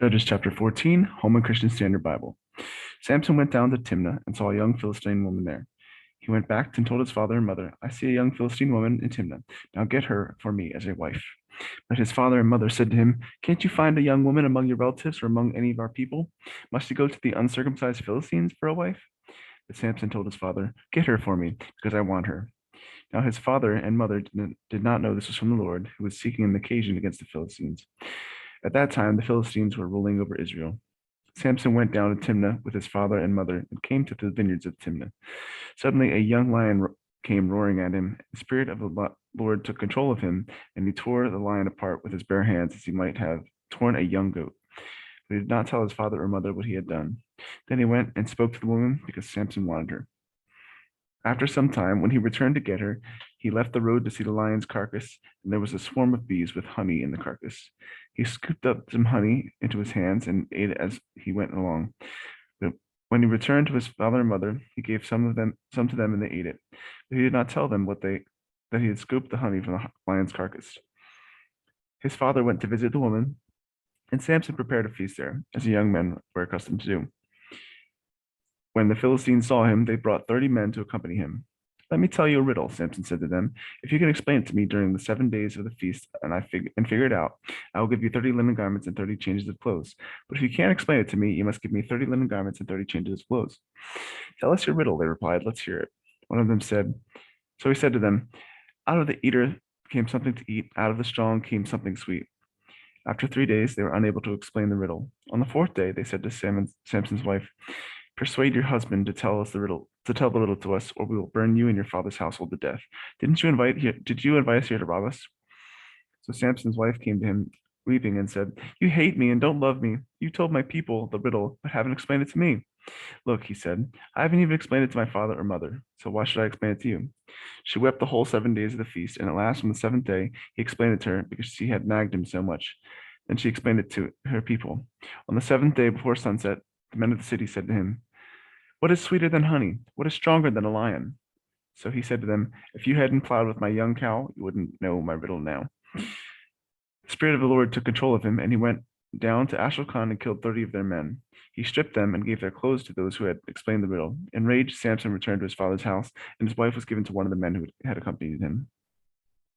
Judges chapter 14, Holman Christian Standard Bible. Samson went down to Timnah and saw a young Philistine woman there. He went back and told his father and mother, I see a young Philistine woman in Timnah. Now get her for me as a wife. But his father and mother said to him, Can't you find a young woman among your relatives or among any of our people? Must you go to the uncircumcised Philistines for a wife? But Samson told his father, Get her for me, because I want her. Now his father and mother did not know this was from the Lord, who was seeking an occasion against the Philistines. At that time, the Philistines were ruling over Israel. Samson went down to Timnah with his father and mother and came to the vineyards of Timnah. Suddenly, a young lion came roaring at him. The Spirit of the Lord took control of him, and he tore the lion apart with his bare hands as he might have torn a young goat. But he did not tell his father or mother what he had done. Then he went and spoke to the woman because Samson wanted her. After some time, when he returned to get her, he left the road to see the lion's carcass, and there was a swarm of bees with honey in the carcass. He scooped up some honey into his hands and ate it as he went along. But when he returned to his father and mother, he gave some to them, and they ate it. But he did not tell them that he had scooped the honey from the lion's carcass. His father went to visit the woman, and Samson prepared a feast there, as young men were accustomed to do. When the Philistines saw him, they brought 30 men to accompany him. Let me tell you a riddle, Samson said to them. If you can explain it to me during the 7 days of the feast and figure it out, I will give you 30 linen garments and 30 changes of clothes. But if you can't explain it to me, you must give me 30 linen garments and 30 changes of clothes. Tell us your riddle, they replied. Let's hear it. One of them said, So he said to them, Out of the eater came something to eat, out of the strong came something sweet. After 3 days, they were unable to explain the riddle. On the fourth day, they said to Samson's wife, Persuade your husband to tell the riddle to us, or we will burn you and your father's household to death. Did you invite us here to rob us? So Samson's wife came to him weeping and said, You hate me and don't love me. You told my people the riddle, but haven't explained it to me. Look, he said, I haven't even explained it to my father or mother, so why should I explain it to you? She wept the whole 7 days of the feast, and at last on the seventh day he explained it to her because she had nagged him so much. Then she explained it to her people. On the seventh day before sunset, the men of the city said to him, What is sweeter than honey? What is stronger than a lion? So he said to them, If you hadn't plowed with my young cow, you wouldn't know my riddle now. The Spirit of the Lord took control of him, and he went down to Ashlon and killed 30 of their men. He stripped them and gave their clothes to those who had explained the riddle. Enraged, Samson returned to his father's house, and his wife was given to one of the men who had accompanied him.